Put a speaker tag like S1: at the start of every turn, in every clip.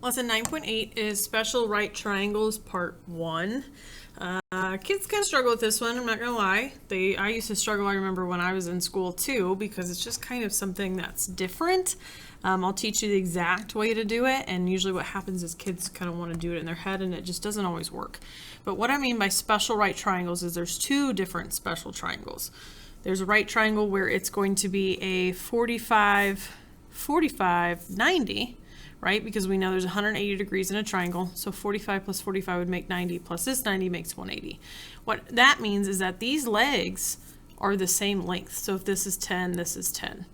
S1: Lesson 9.8 is Special Right Triangles Part 1. Kids kind of struggle with this one, I'm not going to lie. I used to struggle, I remember, when I was in school too, because it's just kind of something that's different. I'll teach you the exact way to do it, and usually what happens is kids kind of want to do it in their head, and it just doesn't always work. But what I mean by special right triangles is there's two different special triangles. There's a right triangle where it's going to be a 45, 45, 90, right? Because we know there's 180 degrees in a triangle, so 45 plus 45 would make 90, plus this 90 makes 180. What that means is that these legs are the same length. So if this is 10, this is 10.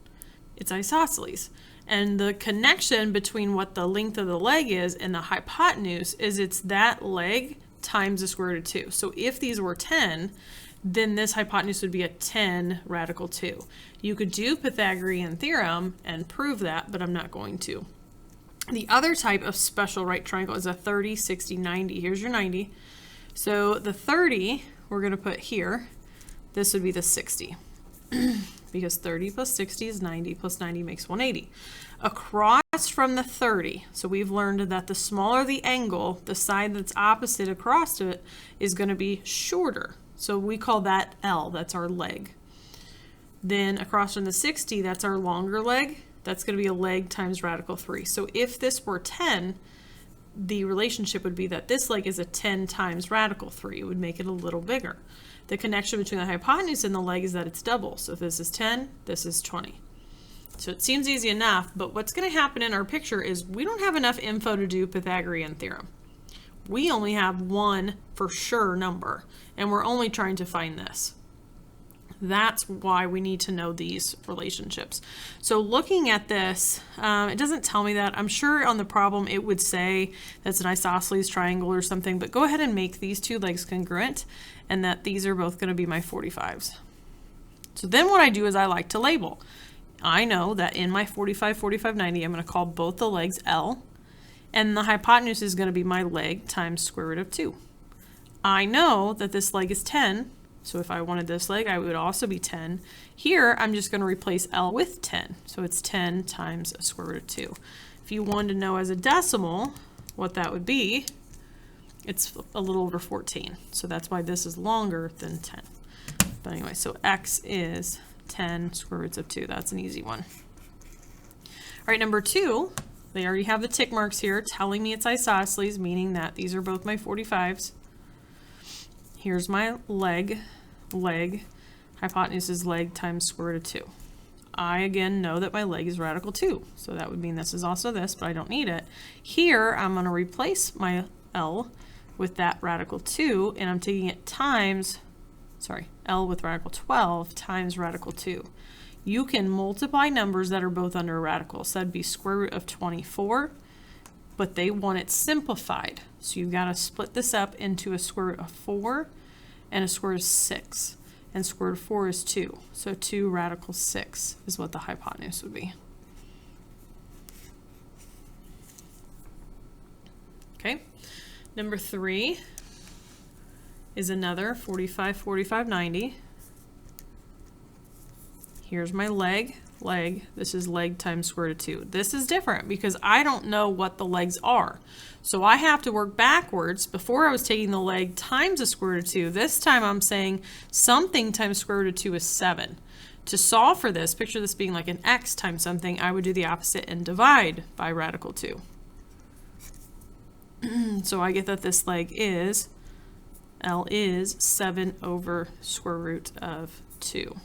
S1: It's isosceles. And the connection between what the length of the leg is and the hypotenuse is it's that leg times the square root of 2. So if these were 10, then this hypotenuse would be a 10 radical 2. You could do Pythagorean theorem and prove that, but I'm not going to. The other type of special right triangle is a 30, 60, 90. Here's your 90. So the 30, we're going to put here. This would be the 60. Because 30 plus 60 is 90, plus 90 makes 180. Across from the 30, so we've learned that the smaller the angle, the side that's opposite across to it is going to be shorter. So we call that L, that's our leg. Then across from the 60, that's our longer leg. That's going to be a leg times radical 3. So if this were 10, the relationship would be that this leg is a 10 times radical 3. It would make it a little bigger. The connection between the hypotenuse and the leg is that it's double. So if this is 10, this is 20. So it seems easy enough, but what's going to happen in our picture is we don't have enough info to do Pythagorean theorem. We only have one for sure number, and we're only trying to find this. That's why we need to know these relationships. So looking at this, it doesn't tell me that. I'm sure on the problem it would say that's an isosceles triangle or something, but go ahead and make these two legs congruent and that these are both going to be my 45s. So then what I do is I like to label. I know that in my 45, 45, 90, I'm going to call both the legs L, and the hypotenuse is going to be my leg times square root of 2. I know that this leg is 10, so if I wanted this leg, I would also be 10. Here, I'm just going to replace L with 10. So it's 10 times a square root of 2. If you wanted to know as a decimal what that would be, it's a little over 14. So that's why this is longer than 10. But anyway, so X is 10 square roots of 2. That's an easy one. All right, number 2, they already have the tick marks here telling me it's isosceles, meaning that these are both my 45s. Here's my leg, hypotenuse is leg times square root of 2. I again know that my leg is radical 2, so that would mean this is also this, but I don't need it. Here, I'm going to replace my L with that radical 2, and I'm taking it times, L with radical 12 times radical 2. You can multiply numbers that are both under a radical, so that'd be square root of 24, but they want it simplified. So you've got to split this up into a square root of 4 and a square root of 6. And square root of 4 is 2. So 2 radical 6 is what the hypotenuse would be. Okay. Number 3 is another 45, 45, 90. Here's my leg. This is leg times square root of 2. This is different because I don't know what the legs are. So I have to work backwards. Before I was taking the leg times the square root of 2. This time I'm saying something times square root of 2 is 7. To solve for this, picture this being like an x times something, I would do the opposite and divide by radical 2. So I get that this leg is, L is 7 over square root of 2.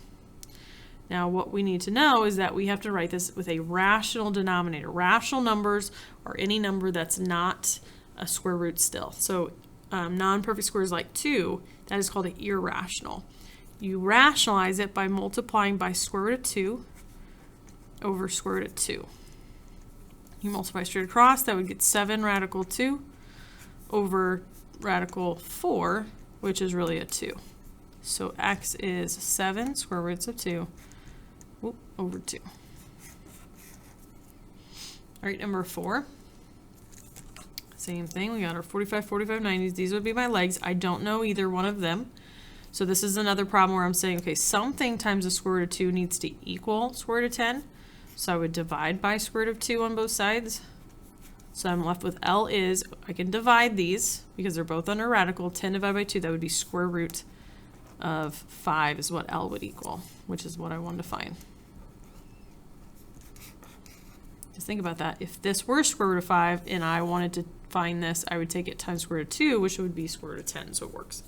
S1: Now what we need to know is that we have to write this with a rational denominator. Rational numbers are any number that's not a square root still. So non-perfect squares like 2, that is called an irrational. You rationalize it by multiplying by square root of 2 over square root of 2. You multiply straight across, that would get 7 radical 2 over radical 4, which is really a 2. So X is 7 square roots of 2 over 2. All right, number 4. Same thing. We got our 45, 45, 90s. These would be my legs. I don't know either one of them. So this is another problem where I'm saying, okay, something times the square root of 2 needs to equal square root of 10. So I would divide by square root of 2 on both sides. So I'm left with L is, I can divide these because they're both under radical. 10 divided by 2, that would be square root of 5 is what L would equal, which is what I wanted to find. Just think about that. If this were square root of 5 and I wanted to find this, I would take it times square root of 2, which would be square root of 10, so it works.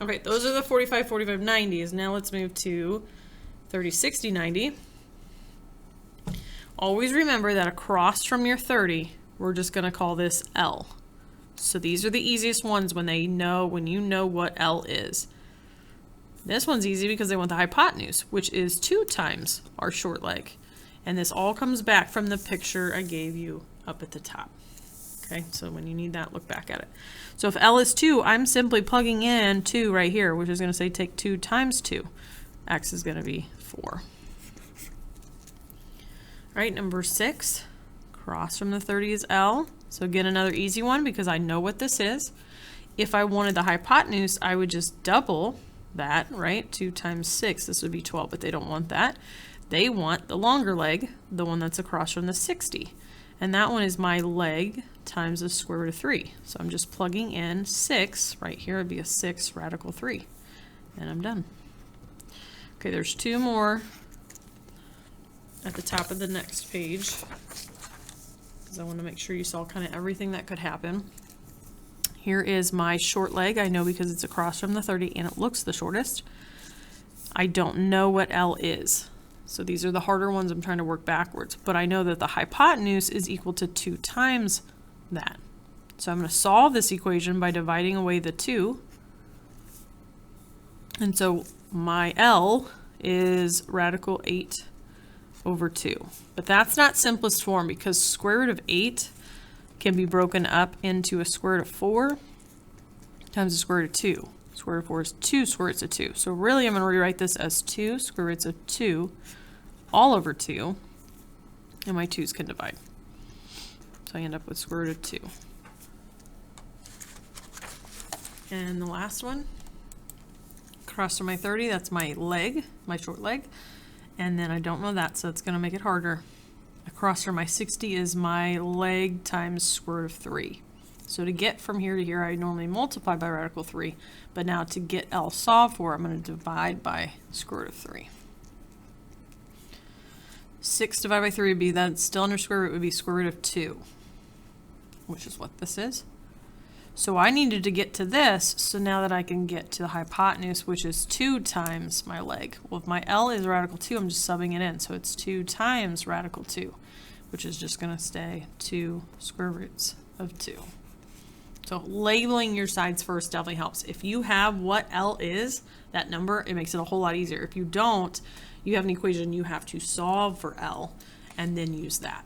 S1: Okay, those are the 45, 45, 90s. Now let's move to 30, 60, 90. Always remember that across from your 30, we're just going to call this L. So these are the easiest ones when you know what L is. This one's easy because they want the hypotenuse, which is 2 times our short leg. And this all comes back from the picture I gave you up at the top. Okay, so when you need that, look back at it. So if L is 2, I'm simply plugging in 2 right here, which is going to say take 2 times 2. X is going to be 4. All right, number 6, cross from the 30 is L. So again, another easy one because I know what this is. If I wanted the hypotenuse, I would just double that, right? 2 times 6, this would be 12, but they don't want that. They want the longer leg, the one that's across from the 60. And that one is my leg times the square root of 3. So I'm just plugging in 6, right here would be a 6 radical 3. And I'm done. Okay, there's 2 more at the top of the next page, because I want to make sure you saw kind of everything that could happen. Here is my short leg. I know because it's across from the 30 and it looks the shortest. I don't know what L is. So these are the harder ones. I'm trying to work backwards, but I know that the hypotenuse is equal to 2 times that. So I'm going to solve this equation by dividing away the 2. And so my L is radical 8 over 2. But that's not simplest form because square root of 8 can be broken up into a square root of 4 times the square root of 2. Square root of 4 is 2 square roots of 2. So really I'm going to rewrite this as 2 square roots of 2 all over 2. And my 2's can divide. So I end up with square root of 2. And the last one, across from my 30, that's my leg, my short leg. And then I don't know that, so it's going to make it harder. Across from my 60 is my leg times square root of 3. So to get from here to here, I normally multiply by radical 3. But now to get L solved for, I'm going to divide by square root of 3. 6 divided by 3 would be, that's still under square root, would be square root of 2, which is what this is. So I needed to get to this, so now that I can get to the hypotenuse, which is 2 times my leg. Well, if my L is radical 2, I'm just subbing it in. So it's 2 times radical 2, which is just going to stay 2 square roots of 2. So labeling your sides first definitely helps. If you have what L is, that number, it makes it a whole lot easier. If you don't, you have an equation you have to solve for L and then use that.